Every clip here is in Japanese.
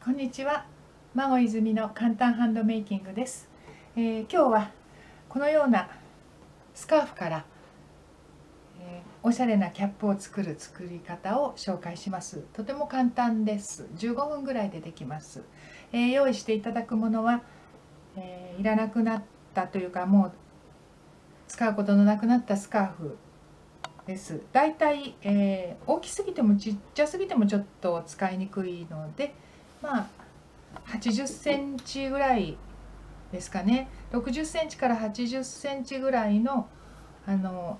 こんにちは。孫泉の簡単ハンドメイキングです。今日はこのようなスカーフから、おしゃれなキャップを作り方を紹介します。とても簡単です。15分ぐらいでできます。用意していただくものは、いらなくなったというかもう使うことのなくなったスカーフです。だいたい、大きすぎてもちっちゃすぎてもちょっと使いにくいので、まあ80センチぐらいですかね。60センチから80センチぐらいの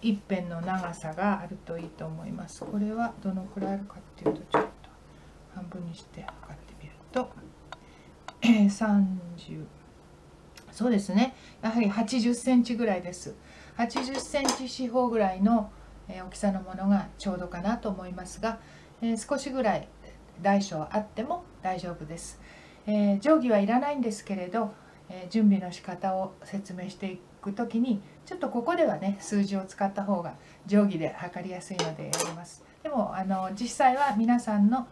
一辺の長さがあるといいと思います。これはどのくらいあるかっていうと、ちょっと半分にして測ってみると30、そうですね、やはり80センチぐらいです。80センチ四方ぐらいの大きさのものがちょうどかなと思いますが、少しぐらい大小あっても大丈夫です。定規はいらないんですけれど、準備の仕方を説明していくときにちょっとここではね数字を使った方が定規で測りやすいのでやります。でも実際は皆さんの、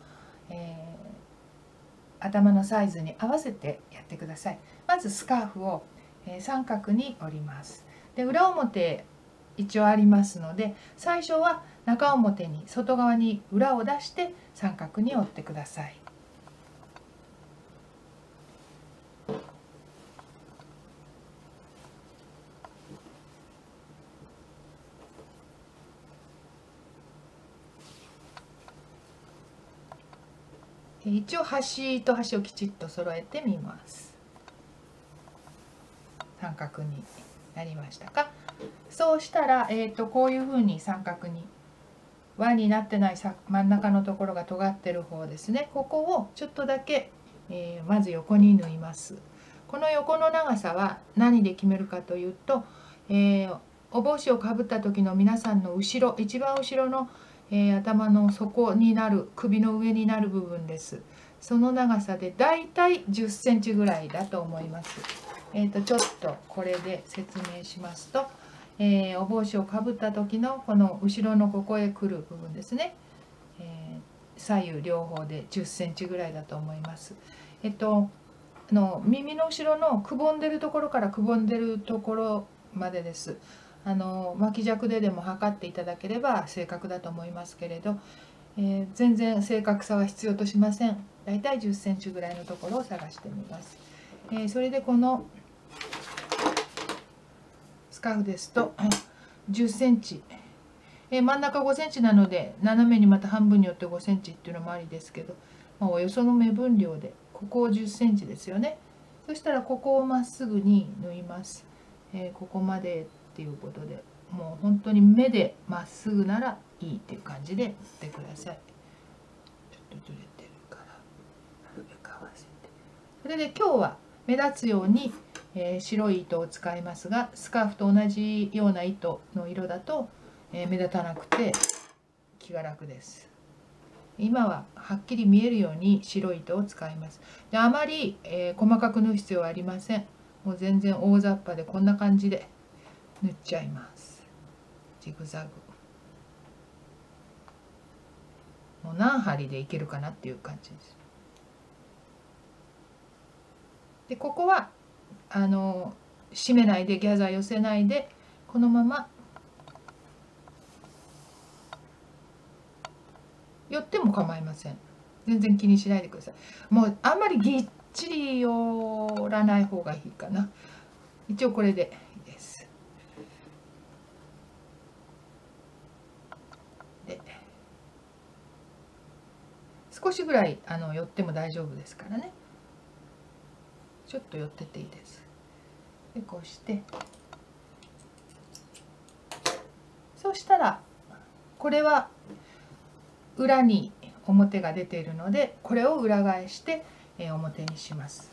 頭のサイズに合わせてやってください。まずスカーフを、三角に折ります。で裏表一応ありますので、最初は中表に外側に裏を出して三角に折ってください。一応端と端をきちっと揃えてみます。三角になりましたか。そうしたら、こういうふうに三角に輪になってない真ん中のところが尖ってる方ですね。ここをちょっとだけ、まず横に縫います。この横の長さは何で決めるかというと、お帽子をかぶった時の皆さんの後ろ、一番後ろの、頭の底になる首の上になる部分です。その長さでだいたい10センチぐらいだと思います。ちょっとこれで説明しますと、お帽子をかぶった時のこの後ろのここへ来る部分ですね、左右両方で10センチぐらいだと思います。耳の後ろのくぼんでるところからくぼんでるところまでです。巻き尺でも測っていただければ正確だと思いますけれど、全然正確さは必要としません。だいたい10センチぐらいのところを探してみます。それでこのスカーフですと10センチ、真ん中5センチなので斜めにまた半分に折って5センチっていうのもありですけど、およその目分量でここを10センチですよね。そしたらここをまっすぐに縫います。ここまでっていうことで、もう本当に目でまっすぐならいいっていう感じで縫ってください。ちょっとずれてるからなるべく合わせて。それで今日は目立つように白い糸を使いますが、スカーフと同じような糸の色だと目立たなくて気が楽です。今ははっきり見えるように白い糸を使います。であまり細かく縫う必要はありません。もう全然大雑把でこんな感じで縫っちゃいます。ジグザグ。もう何針でいけるかなっていう感じです。でここは締めないで、ギャザー寄せないで、このまま寄っても構いません。全然気にしないでください。もうあんまりぎっちり寄らない方がいいかな。一応これでいいです。で少しぐらい寄っても大丈夫ですからね。ちょっと寄ってていいです。でこうして、そしたらこれは裏に表が出ているので、これを裏返して表にします。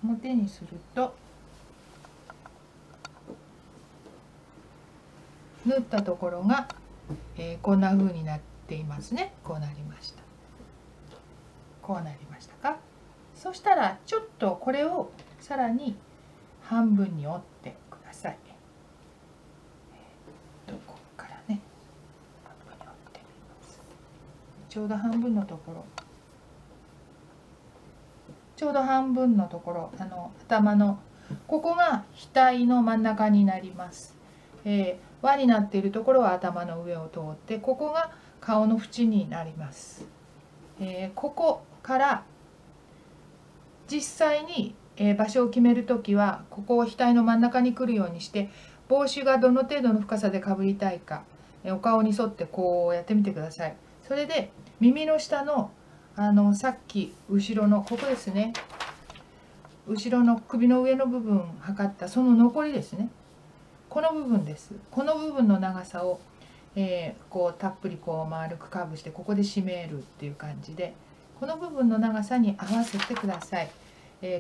表にすると縫ったところが、こんな風になっていますね。こうなりました。こうなりましたか。そしたらちょっとこれをさらに半分に折ってください。ここからねちょうど半分のところ、ちょうど半分のところ、頭のここが額の真ん中になります。輪になっているところは頭の上を通って、ここが顔の縁になります。ここから実際に場所を決めるときは、ここを額の真ん中に来るようにして、帽子がどの程度の深さでかぶりたいか、お顔に沿ってこうやってみてください。それで耳の下のさっき後ろのここですね、後ろの首の上の部分測ったその残りですね、この部分です。この部分の長さを、こうたっぷりこう丸くカーブしてここで締めるっていう感じで、この部分の長さに合わせてください。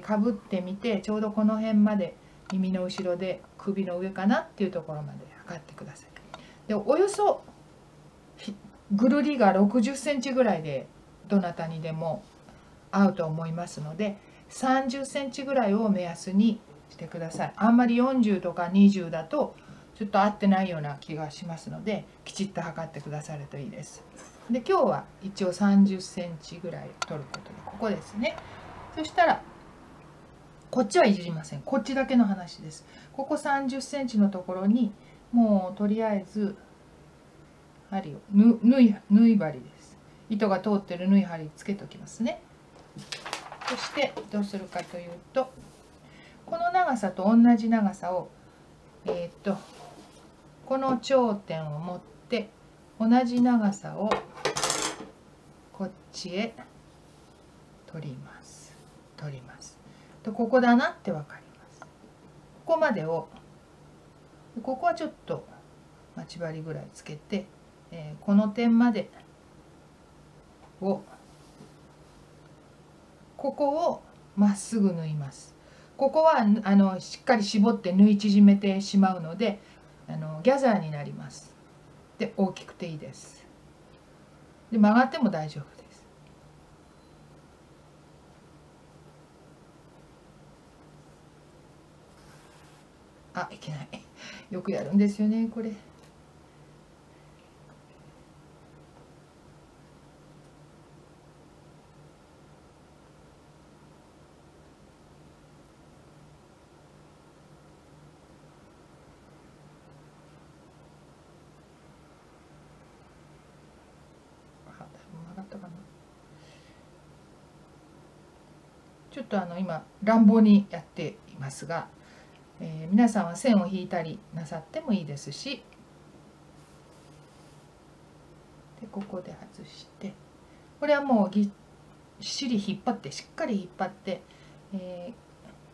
かぶってみて、ちょうどこの辺まで耳の後ろで首の上かなっていうところまで測ってください。でおよそぐるりが60センチぐらいでどなたにでも合うと思いますので、30センチぐらいを目安にしてください。あんまり40とか20だとちょっと合ってないような気がしますので、きちっと測ってくださるといいです。で今日は一応30センチぐらい取ることで、ここですね。そしたらこっちはいじりません。こっちだけの話です。ここ30センチのところにもうとりあえず針を縫い針です。糸が通ってる縫い針つけておきますね。そしてどうするかというと、この長さと同じ長さをこの頂点を持って同じ長さをこっちへ取ります。でここだなって分かります。ここまでを、ここはちょっと待ち針ぐらいつけて、この点までを、ここをまっすぐ縫います。ここはしっかり絞って縫い縮めてしまうのでギャザーになります。で大きくていいです。で曲がっても大丈夫です。いけない。よくやるんですよねこれ。ちょっと今乱暴にやっていますが、皆さんは線を引いたりなさってもいいですし、でここで外して、これはもうぎっしり引っ張って、しっかり引っ張って、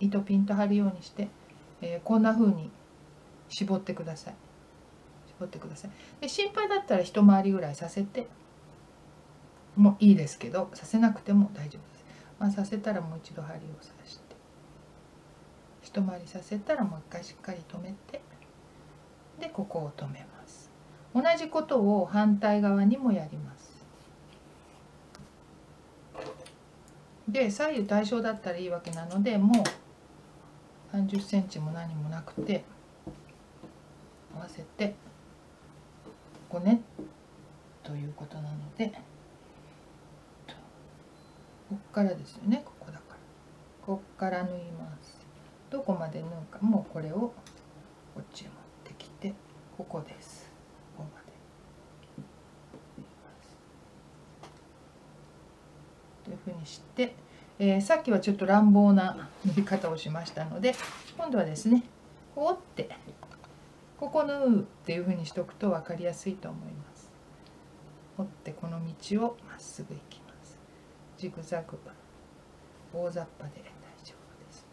糸ピンと張るようにして、こんな風に絞ってください。で心配だったら一回りぐらいさせてもいいですけど、させなくても大丈夫です。させたらもう一度針を刺して、一回りさせたらもう一回しっかり留めて、でここを留めます。同じことを反対側にもやります。で左右対称だったらいいわけなので、もう30センチも何もなくて合わせてここねということなので、こっからですよね。ここだから、こっから縫います。どこまで縫うか、もうこれをこっちへ持ってきて、ここです。ここまで縫います。というふうにして、さっきはちょっと乱暴な縫い方をしましたので、今度はですね、こう折ってここ縫うっていうふうにしておくと分かりやすいと思います。折ってこの道をまっすぐ行きます。ジグザグ大雑把で大丈夫です。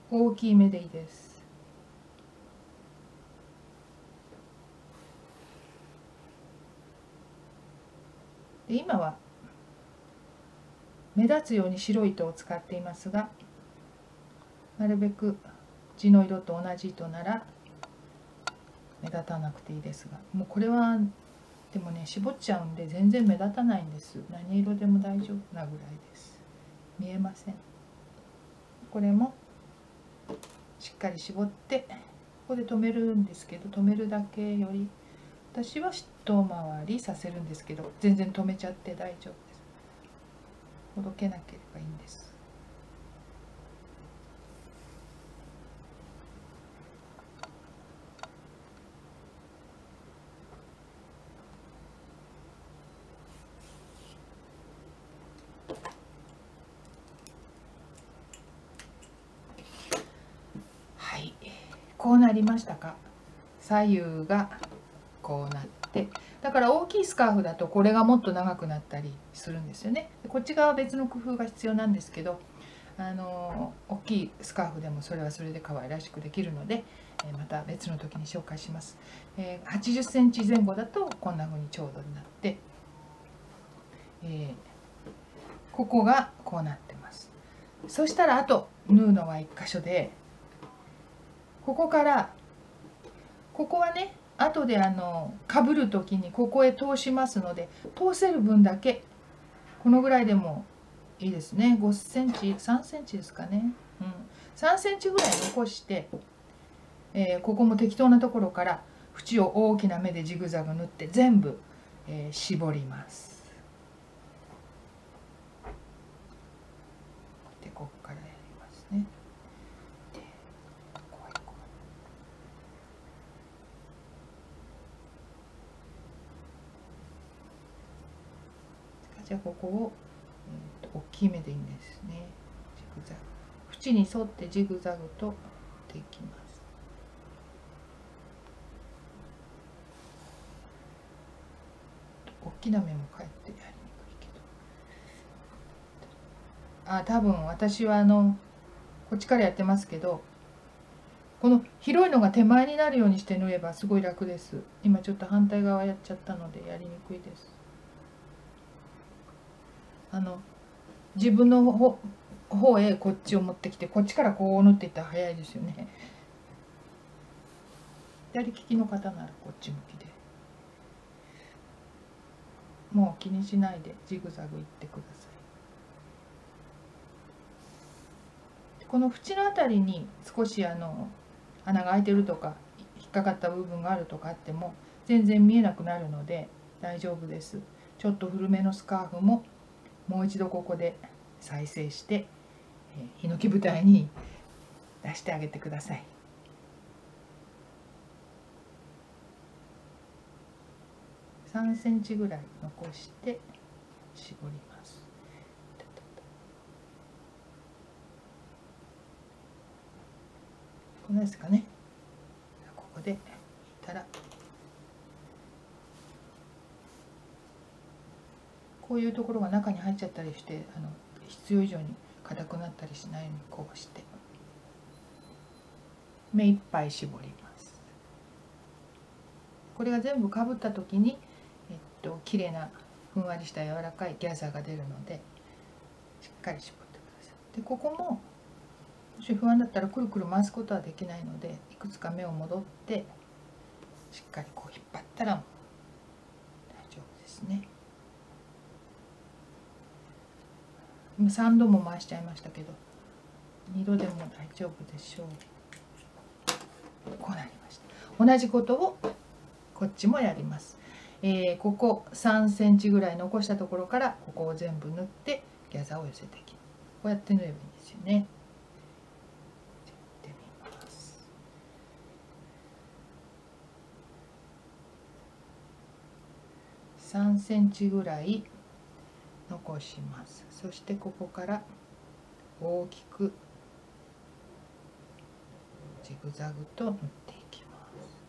大きい目でいいです。で今は目立つように白い糸を使っていますが、なるべく地の色と同じ糸なら目立たなくていいですが、もうこれはでもね絞っちゃうんで全然目立たないんです。何色でも大丈夫なぐらいです。見えません。これもしっかり絞って、ここで留めるんですけど、留めるだけより私は一回りさせるんですけど、全然止めちゃって大丈夫です。ほどけなければいいんです。はい、こうなりましたか。左右がこうなって、だから大きいスカーフだとこれがもっと長くなったりするんですよね。こっち側は別の工夫が必要なんですけど、大きいスカーフでもそれはそれで可愛らしくできるので、また別の時に紹介します。80センチ前後だとこんな風にちょうどになって、ここがこうなってます。そしたらあと縫うのは1箇所で、ここからここはね、後でかぶる時にここへ通しますので、通せる分だけこのぐらいでもいいですね。5センチ3センチですかね、3センチぐらい残して、ここも適当なところから縁を大きな目でジグザグ縫って全部、絞ります。でここからやりますね。じゃあここを、大きい目でいいんですね。ジグザグ縁に沿ってジグザグとできます。大きな目もかえってやりにくいけど、多分私はこっちからやってますけど、この広いのが手前になるようにして縫えばすごい楽です。今ちょっと反対側やっちゃったのでやりにくいです。自分の方へこっちを持ってきて、こっちからこう縫っていったら早いですよね。左利きの方ならこっち向きで、もう気にしないでジグザグいってください。この縁のあたりに少し穴が開いてるとか引っかかった部分があるとかあっても全然見えなくなるので大丈夫です。ちょっと古めのスカーフももう一度ここで再生して、ヒノキ舞台に出してあげてください。3センチぐらい残して絞ります。こんなですかね。ここでいったらこういうところが中に入っちゃったりして、必要以上に硬くなったりしないようにこうして目いっぱい絞ります。これが全部かぶった時に綺麗なふんわりした柔らかいギャザーが出るのでしっかり絞ってください。でここももし不安だったらくるくる回すことはできないので、いくつか目を戻ってしっかりこう引っ張ったら大丈夫ですね。今3度も回しちゃいましたけど2度でも大丈夫でしょう。こうなりました。同じことをこっちもやります。ここ3センチぐらい残したところからここを全部縫ってギャザーを寄せていきます。こうやって縫えばいいんですよね。3センチぐらい残します。そしてここから大きくジグザグと縫っていきます。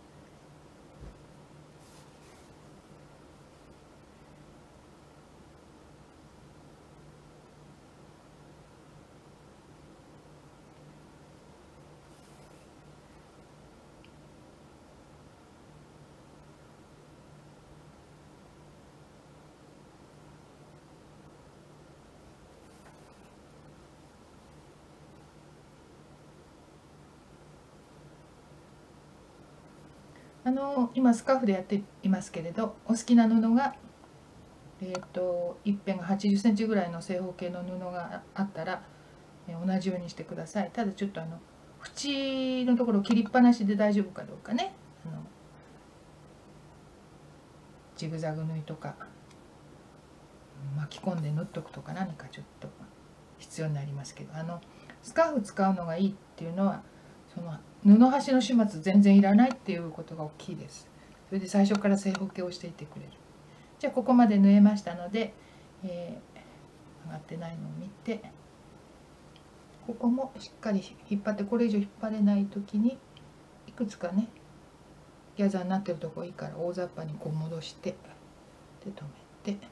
今スカーフでやっていますけれど、お好きな布が、一辺が80センチぐらいの正方形の布があったら、同じようにしてください。ただちょっと縁のところ切りっぱなしで大丈夫かどうかね、ジグザグ縫いとか巻き込んで縫っとくとか何かちょっと必要になりますけど、スカーフ使うのがいいっていうのはその布端の始末全然いらないっていうことが大きいです。それで最初から正方形をしていてくれる。じゃあここまで縫えましたので、上がってないのを見て、ここもしっかり引っ張って、これ以上引っ張れない時にいくつかねギャザーになってるとこいいから大雑把にこう戻してで留めて、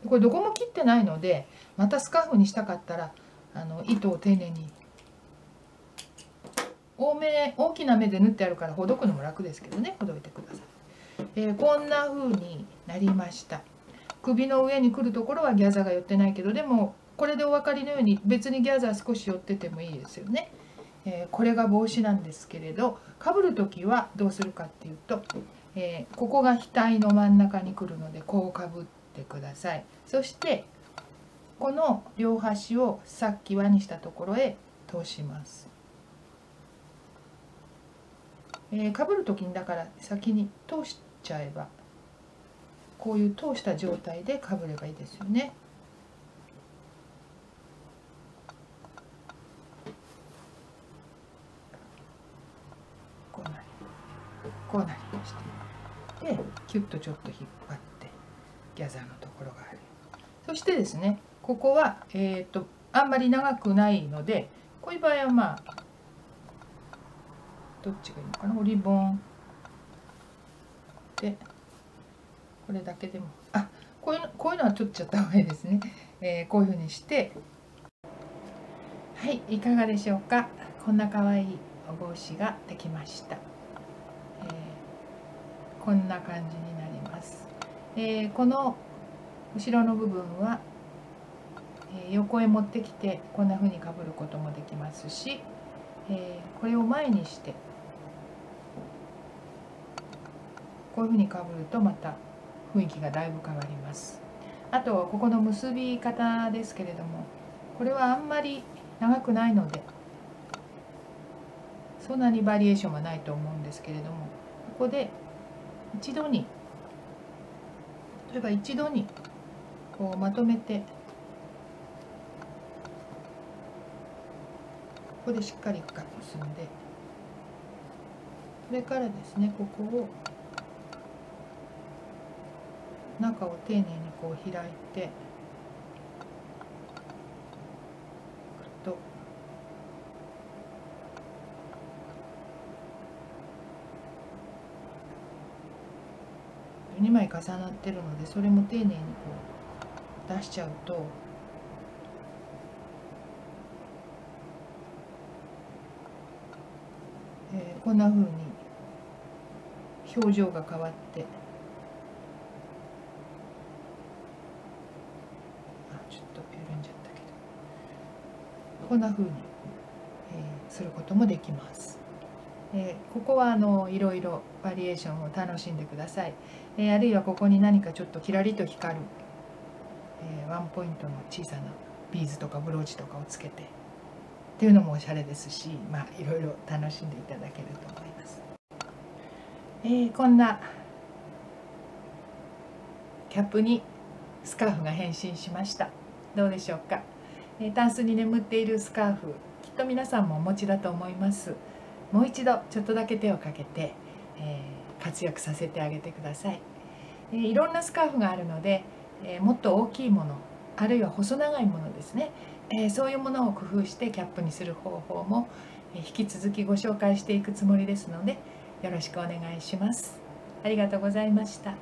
これどこも切ってないので、またスカーフにしたかったら糸を丁寧に大きな目で縫ってあるからほどくのも楽ですけどね、ほどいてください。こんな風になりました。首の上に来るところはギャザーが寄ってないけど、でもこれでお分かりのように別にギャザー少し寄っててもいいですよね。これが帽子なんですけれど、かぶる時はどうするかっていうと、ここが額の真ん中に来るのでこうかぶってください。そしてこの両端をさっき輪にしたところへ通します。かぶる時にだから先に通しちゃえば、こういう通した状態でかぶればいいですよね。こうなりました。でキュッとちょっと引っ張ってギャザーのところがある。そしてですね、ここはあんまり長くないので、こういう場合はまあどっちがいいのかな、折り本でこれだけでも、こういうのは取っちゃった方がいいですね。こういうふうにして、はい、いかがでしょうか。こんな可愛いお帽子ができました。こんな感じになります。この後ろの部分は、横へ持ってきてこんな風にかぶることもできますし、これを前にしてこういう風にかぶるとまた雰囲気がだいぶ変わります。あとはここの結び方ですけれども、これはあんまり長くないのでそんなにバリエーションはないと思うんですけれども、ここで一度に、例えば一度にこうまとめて、ここでしっかり結んで、それからですね、ここを中を丁寧にこう開いてと2枚重なってるので、それも丁寧にこう出しちゃうとこんな風に表情が変わって、ちょっと緩んじゃったけど、こんな風に、することもできます。ここはいろいろバリエーションを楽しんでください。あるいはここに何かちょっとキラリと光る、ワンポイントの小さなビーズとかブローチとかをつけてっていうのもおしゃれですし、いろいろ楽しんでいただけると思います。こんなキャップにスカーフが変身しました。どうでしょうか。タンスに眠っているスカーフ、きっと皆さんもお持ちだと思います。もう一度ちょっとだけ手をかけて、活躍させてあげてください。いろんなスカーフがあるので、もっと大きいもの、あるいは細長いものですね、そういうものを工夫してキャップにする方法も引き続きご紹介していくつもりですので、よろしくお願いします。ありがとうございました。